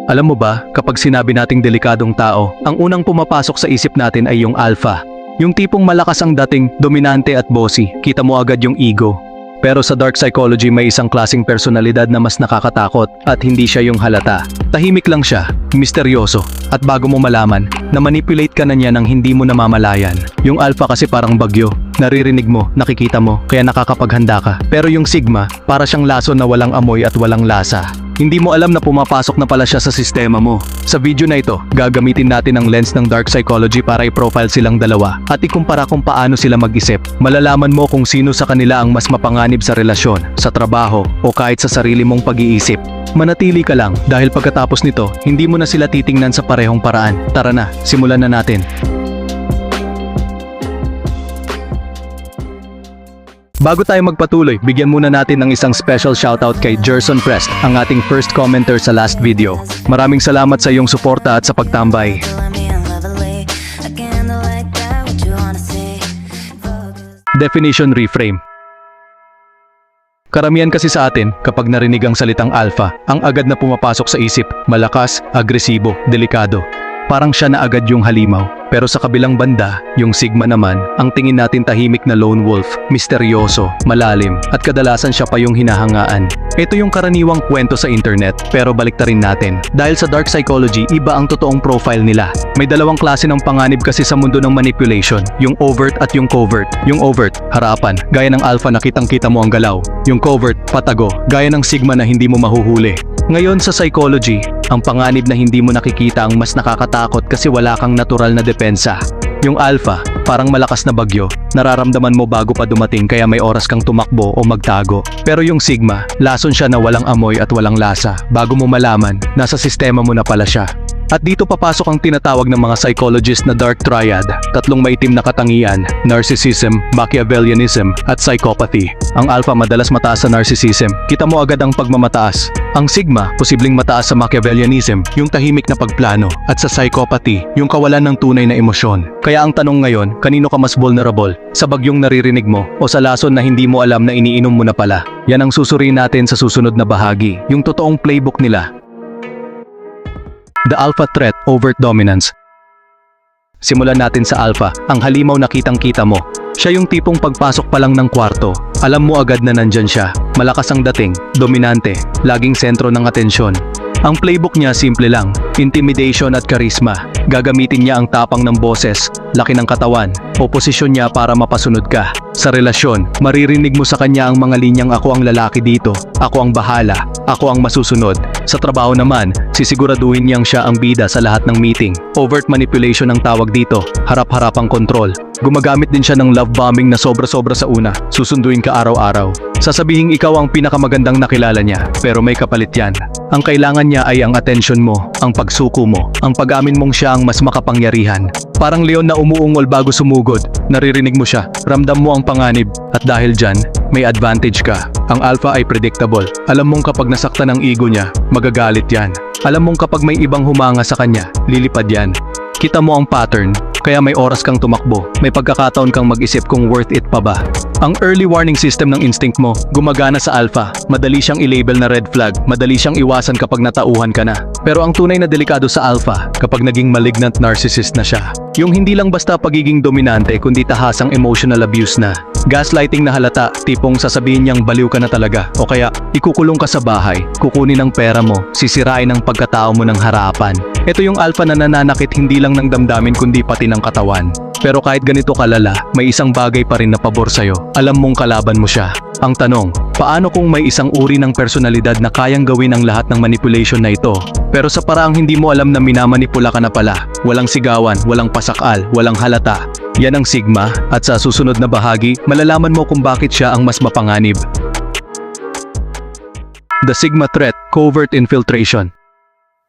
Alam mo ba, kapag sinabi nating delikadong tao, ang unang pumapasok sa isip natin ay yung alpha. Yung tipong malakas ang dating, dominante at bossy, kita mo agad yung ego. Pero sa dark psychology may isang klaseng personalidad na mas nakakatakot at hindi siya yung halata. Tahimik lang siya, misteryoso, at bago mo malaman, na-manipulate ka na niya nang hindi mo namamalayan. Yung alpha kasi parang bagyo, naririnig mo, nakikita mo, kaya nakakapaghanda ka. Pero yung sigma, para siyang laso na walang amoy at walang lasa. Hindi mo alam na pumapasok na pala siya sa sistema mo. Sa video na ito, gagamitin natin ang lens ng dark psychology para i-profile silang dalawa at ikumpara kung paano sila mag-isip. Malalaman mo kung sino sa kanila ang mas mapanganib sa relasyon, sa trabaho, o kahit sa sarili mong pag-iisip. Manatili ka lang dahil pagkatapos nito, hindi mo na sila titingnan sa parehong paraan. Tara na, simulan na natin. Bago tayo magpatuloy, bigyan muna natin ng isang special shoutout kay Gerson Prest, ang ating first commenter sa last video. Maraming salamat sa iyong suporta at sa pagtambay. Definition reframe. Karamihan kasi sa atin, kapag narinig ang salitang alpha, ang agad na pumapasok sa isip, malakas, agresibo, delikado. Parang siya na agad yung halimaw. Pero sa kabilang banda, yung sigma naman, ang tingin natin tahimik na lone wolf, misteryoso, malalim, at kadalasan siya pa yung hinahangaan. Ito yung karaniwang kwento sa internet, pero baliktarin natin. Dahil sa dark psychology, iba ang totoong profile nila. May dalawang klase ng panganib kasi sa mundo ng manipulation, yung overt at yung covert. Yung overt, harapan, gaya ng alpha na kitang-kita mo ang galaw. Yung covert, patago, gaya ng sigma na hindi mo mahuhuli. Ngayon sa psychology, ang panganib na hindi mo nakikita ang mas nakakatakot kasi wala kang natural na depensa. Yung alpha, parang malakas na bagyo, nararamdaman mo bago pa dumating kaya may oras kang tumakbo o magtago. Pero yung sigma, lason siya na walang amoy at walang lasa. Bago mo malaman, nasa sistema mo na pala siya. At dito papasok ang tinatawag ng mga psychologist na dark triad, tatlong maitim na katangian, narcissism, Machiavellianism, at psychopathy. Ang alpha madalas mataas sa narcissism, kita mo agad ang pagmamataas. Ang sigma, posibleng mataas sa Machiavellianism, yung tahimik na pagplano, at sa psychopathy, yung kawalan ng tunay na emosyon. Kaya ang tanong ngayon, kanino ka mas vulnerable? Sa bagyong naririnig mo, o sa lason na hindi mo alam na iniinom mo na pala? Yan ang susuriin natin sa susunod na bahagi, yung totoong playbook nila. The Alpha Threat, Overt Dominance. Simulan natin sa alpha, ang halimaw na kitang-kita mo. Siya yung tipong pagpasok pa lang ng kwarto, alam mo agad na nandyan siya. Malakas ang dating, dominante, laging sentro ng atensyon. Ang playbook niya simple lang, intimidation at charisma. Gagamitin niya ang tapang ng boses, laki ng katawan, o posisyon niya para mapasunod ka. Sa relasyon, maririnig mo sa kanya ang mga linyang ako ang lalaki dito, ako ang bahala, ako ang masusunod. Sa trabaho naman, sisiguraduhin niyang siya ang bida sa lahat ng meeting. Overt manipulation ang tawag dito, harap-harapang kontrol. Gumagamit din siya ng love bombing na sobra-sobra sa una, susunduin ka araw-araw. Sasabihing ikaw ang pinakamagandang nakilala niya, pero may kapalit yan. Ang kailangan niya ay ang atensyon mo, ang pagsuko mo, ang pag-amin mong siya ang mas makapangyarihan. Parang leon na umuungol bago sumugod, naririnig mo siya, ramdam mo ang panganib, at dahil dyan, may advantage ka. Ang alpha ay predictable. Alam mong kapag nasaktan ang ego niya, magagalit yan. Alam mong kapag may ibang humanga sa kanya, lilipad yan. Kita mo ang pattern, kaya may oras kang tumakbo. May pagkakataon kang mag-isip kung worth it pa ba. Ang early warning system ng instinct mo, gumagana sa alpha. Madali siyang i-label na red flag, madali siyang iwasan kapag natauhan ka na. Pero ang tunay na delikado sa alpha, kapag naging malignant narcissist na siya. Yung hindi lang basta pagiging dominante, kundi tahasang emotional abuse na. Gaslighting na halata, tipong sasabihin niyang baliw ka na talaga. O kaya, ikukulong ka sa bahay, kukunin ang pera mo, sisirain ang pagkatao mo ng harapan. Ito yung alpha na nananakit hindi lang ng damdamin kundi pati ng katawan. Pero kahit ganito kalala, may isang bagay pa rin na pabor sa'yo. Alam mong kalaban mo siya. Ang tanong, paano kung may isang uri ng personalidad na kayang gawin ang lahat ng manipulation na ito? Pero sa paraang hindi mo alam na minamanipula ka na pala. Walang sigawan, walang pasakal, walang halata. Yan ang sigma, at sa susunod na bahagi, malalaman mo kung bakit siya ang mas mapanganib. The Sigma Threat, Covert Infiltration.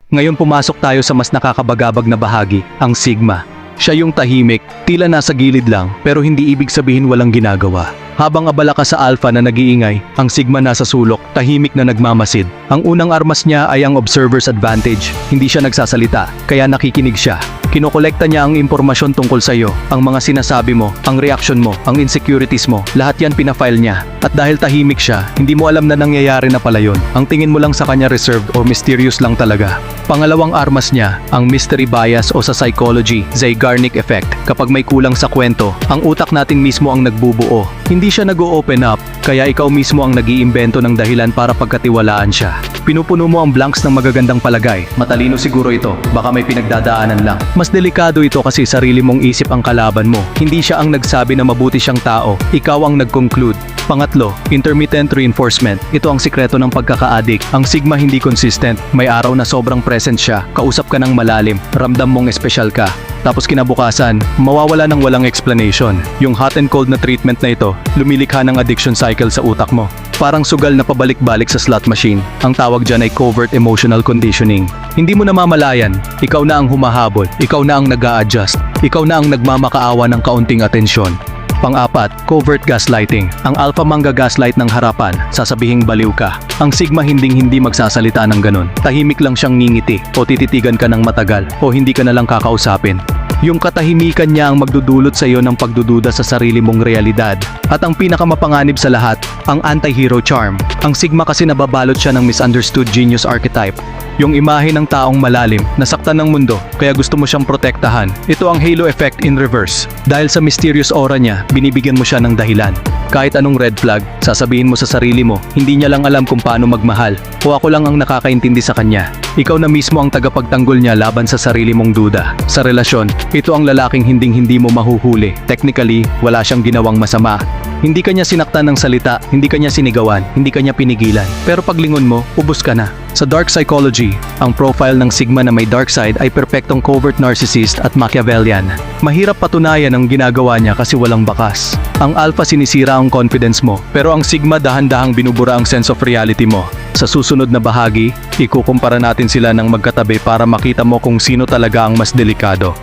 Ngayon pumasok tayo sa mas nakakabagabag na bahagi, ang sigma. Siya yung tahimik, tila nasa gilid lang, pero hindi ibig sabihin walang ginagawa. Habang abala ka sa alpha na nag-iingay, ang sigma nasa sulok, tahimik na nagmamasid. Ang unang armas niya ay ang observer's advantage. Hindi siya nagsasalita, kaya nakikinig siya. Kinokolekta niya ang impormasyon tungkol sa iyo, ang mga sinasabi mo, ang reaction mo, ang insecurities mo, lahat yan pinafile niya. At dahil tahimik siya, hindi mo alam na nangyayari na pala yun. Ang tingin mo lang sa kanya reserved or mysterious lang talaga. Pangalawang armas niya, ang mystery bias o sa psychology, Zeigarnik effect. Kapag may kulang sa kwento, ang utak natin mismo ang nagbubuo. Hindi siya nag-o-open up, kaya ikaw mismo ang nag-iimbento ng dahilan para pagkatiwalaan siya. Pinupuno mo ang blanks ng magagandang palagay. Matalino siguro ito, baka may pinagdadaanan lang. Mas delikado ito kasi sarili mong isip ang kalaban mo. Hindi siya ang nagsabi na mabuti siyang tao, ikaw ang nag-conclude. Pangatlo, intermittent reinforcement. Ito ang sikreto ng pagkaka-addict. Ang sigma hindi consistent. May araw na sobrang present siya, kausap ka ng malalim, ramdam mong espesyal ka. Tapos kinabukasan, mawawala ng walang explanation. Yung hot and cold na treatment na ito, lumilikha ng addiction cycle sa utak mo. Parang sugal na pabalik-balik sa slot machine. Ang tawag dyan ay covert emotional conditioning. Hindi mo namamalayan, ikaw na ang humahabol, ikaw na ang nag-a-adjust, ikaw na ang nagmamakaawa ng kaunting atensyon. Pang-apat, covert gaslighting. Ang alpha mangga-gaslight ng harapan, sasabihing baliw ka. Ang sigma hinding-hindi magsasalita ng ganun. Tahimik lang siyang ngingiti, o tititigan ka ng matagal, o hindi ka na lang kakausapin. Yung katahimikan niya ang magdudulot sa iyo ng pagdududa sa sarili mong realidad. At ang pinakamapanganib sa lahat, ang anti-hero charm. Ang sigma kasi nababalot siya ng misunderstood genius archetype. Yung imahe ng taong malalim, nasaktan ng mundo, kaya gusto mo siyang protektahan. Ito ang halo effect in reverse. Dahil sa mysterious aura niya, binibigyan mo siya ng dahilan. Kahit anong red flag, sasabihin mo sa sarili mo, hindi niya lang alam kung paano magmahal, o ako lang ang nakakaintindi sa kanya. Ikaw na mismo ang tagapagtanggol niya laban sa sarili mong duda. Sa relasyon, ito ang lalaking hinding-hindi mo mahuhuli. Technically, wala siyang ginawang masama. Hindi kanya sinaktan ng salita, hindi kanya sinigawan, hindi kanya pinigilan. Pero paglingon mo, ubos ka na. Sa dark psychology, ang profile ng sigma na may dark side ay perpektong covert narcissist at Machiavellian. Mahirap patunayan ang ginagawa niya kasi walang bakas. Ang alpha sinisira ang confidence mo, pero ang sigma dahan-dahang binubura ang sense of reality mo. Sa susunod na bahagi, ikukumpara natin sila ng magkatabi para makita mo kung sino talaga ang mas delikado.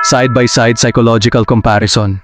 Side-by-side psychological comparison.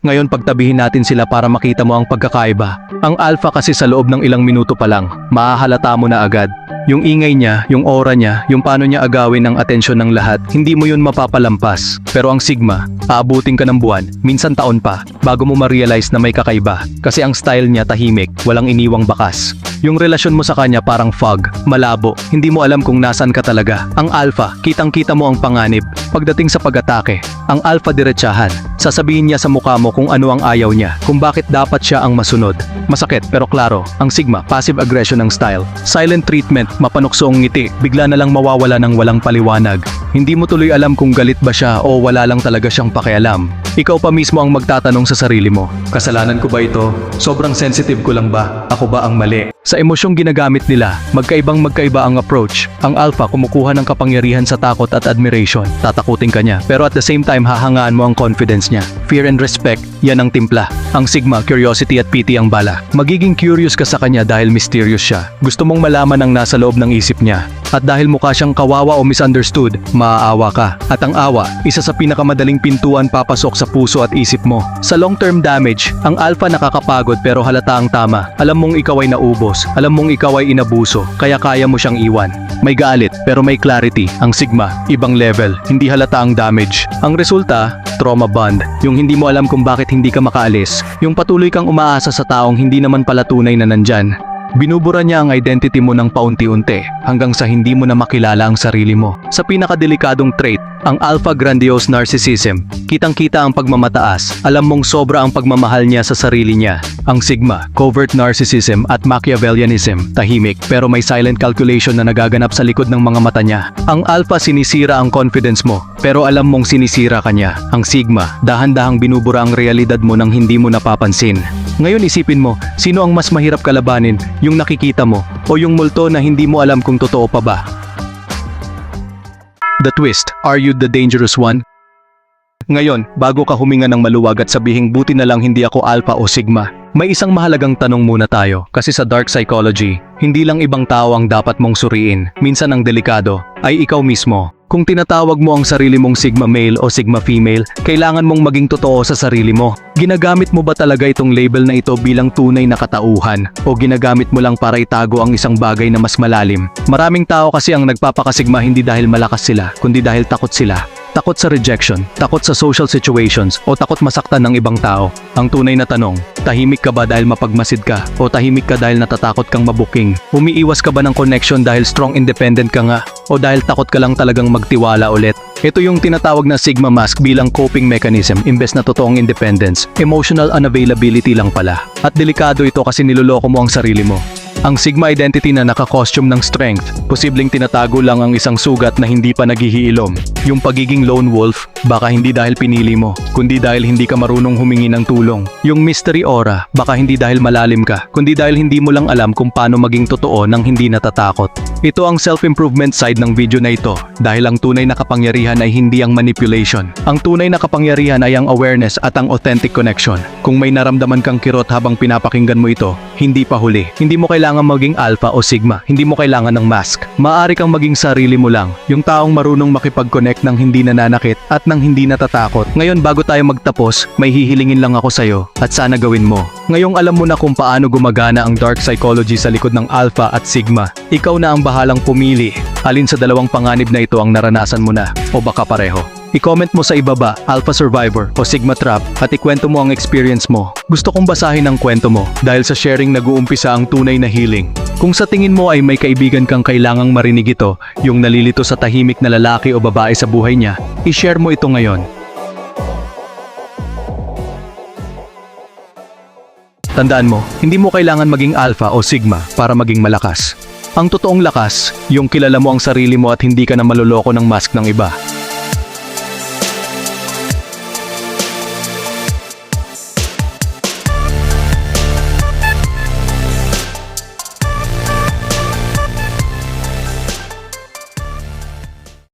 Ngayon pagtabihin natin sila para makita mo ang pagkakaiba. Ang alpha kasi sa loob ng ilang minuto pa lang, mahahalata mo na agad. Yung ingay niya, yung aura niya, yung paano niya agawin ang atensyon ng lahat, hindi mo yun mapapalampas. Pero ang sigma, aabutin ka ng buwan, minsan taon pa, bago mo ma-realize na may kakaiba. Kasi ang style niya tahimik, walang iniwang bakas. Yung relasyon mo sa kanya parang fog, malabo, hindi mo alam kung nasan ka talaga. Ang alpha, kitang-kita mo ang panganib. Pagdating sa pag-atake, ang alpha diretsahan. Sasabihin niya sa mukha mo kung ano ang ayaw niya, kung bakit dapat siya ang masunod. Masakit pero klaro, ang sigma, passive aggression ng style. Silent treatment, mapanukso ang ngiti, bigla na lang mawawala ng walang paliwanag. Hindi mo tuloy alam kung galit ba siya o wala lang talaga siyang pakialam. Ikaw pa mismo ang magtatanong sa sarili mo, kasalanan ko ba ito? Sobrang sensitive ko lang ba? Ako ba ang mali? Sa emosyong ginagamit nila, magkaiba ang approach. Ang alpha kumukuha ng kapangyarihan sa takot at admiration. Tatakutin ka niya, pero at the same time hahangaan mo ang confidence niya. Fear and respect, yan ang timpla. Ang sigma, curiosity at pity ang bala. Magiging curious ka sa kanya dahil mysterious siya. Gusto mong malaman ang nasa loob ng isip niya. At dahil mukha siyang kawawa o misunderstood, maaawa ka. At ang awa, isa sa pinakamadaling pintuan papasok sa puso at isip mo. Sa long-term damage, ang alpha nakakapagod pero halata ang tama. Alam mong ikaw ay naubos. Alam mong ikaw ay inabuso, kaya kaya mo siyang iwan. May galit, pero may clarity. Ang sigma, ibang level, hindi halata ang damage. Ang resulta, trauma bond. Yung hindi mo alam kung bakit hindi ka makaalis. Yung patuloy kang umaasa sa taong hindi naman pala tunay na nandyan. Binubura niya ang identity mo ng paunti-unti hanggang sa hindi mo na makilala ang sarili mo. Sa pinakadelikadong trait, ang alpha grandiose narcissism, kitang-kita ang pagmamataas, alam mong sobra ang pagmamahal niya sa sarili niya. Ang sigma, covert narcissism at Machiavellianism, tahimik pero may silent calculation na nagaganap sa likod ng mga mata niya. Ang alpha sinisira ang confidence mo, pero alam mong sinisira ka niya. Ang sigma, dahan-dahang binubura ang realidad mo nang hindi mo napapansin. Ngayon isipin mo, sino ang mas mahirap kalabanin, yung nakikita mo, o yung multo na hindi mo alam kung totoo pa ba? The twist, are you the dangerous one? Ngayon, bago ka huminga ng maluwag at sabihing buti na lang hindi ako alpha o sigma, may isang mahalagang tanong muna tayo. Kasi sa dark psychology, hindi lang ibang tao ang dapat mong suriin. Minsan ang delikado ay ikaw mismo. Kung tinatawag mo ang sarili mong Sigma male o Sigma female, kailangan mong maging totoo sa sarili mo. Ginagamit mo ba talaga itong label na ito bilang tunay na katauhan? O ginagamit mo lang para itago ang isang bagay na mas malalim? Maraming tao kasi ang nagpapakasigma hindi dahil malakas sila, kundi dahil takot sila. Takot sa rejection, takot sa social situations, o takot masaktan ng ibang tao. Ang tunay na tanong, tahimik ka ba dahil mapagmasid ka? O tahimik ka dahil natatakot kang mabuking? Umiiwas ka ba ng connection dahil strong independent ka nga? O dahil takot ka lang talagang magtiwala ulit? Ito yung tinatawag na Sigma mask bilang coping mechanism imbes na totoong independence. Emotional unavailability lang pala. At delikado ito kasi niloloko mo ang sarili mo. Ang Sigma identity na naka-costume ng strength, posibleng tinatago lang ang isang sugat na hindi pa naghihiilom. Yung pagiging lone wolf, baka hindi dahil pinili mo, kundi dahil hindi ka marunong humingi ng tulong. Yung mystery aura, baka hindi dahil malalim ka, kundi dahil hindi mo lang alam kung paano maging totoo nang hindi natatakot. Ito ang self-improvement side ng video na ito, dahil ang tunay na kapangyarihan ay hindi ang manipulation. Ang tunay na kapangyarihan ay ang awareness at ang authentic connection. Kung may naramdaman kang kirot habang pinapakinggan mo ito, hindi pa huli. Hindi mo kailangan maging alpha o sigma, hindi mo kailangan ng mask. Maaari kang maging sarili mo lang, yung taong marunong makipag-connect ng hindi nananakit at ng hindi natatakot. Ngayon bago tayo magtapos, may hihilingin lang ako sa'yo at sana gawin mo. Ngayong alam mo na kung paano gumagana ang dark psychology sa likod ng alpha at sigma, ikaw na ang bahalang pumili. Alin sa dalawang panganib na ito ang naranasan mo na o baka pareho. I-comment mo sa ibaba, Alpha Survivor o Sigma Trap at ikwento mo ang experience mo. Gusto kong basahin ang kwento mo dahil sa sharing nag-uumpisa ang tunay na healing. Kung sa tingin mo ay may kaibigan kang kailangang marinig ito, yung nalilito sa tahimik na lalaki o babae sa buhay niya, i-share mo ito ngayon. Tandaan mo, hindi mo kailangan maging alpha o sigma para maging malakas. Ang totoong lakas, yung kilala mo ang sarili mo at hindi ka na maloloko ng mask ng iba.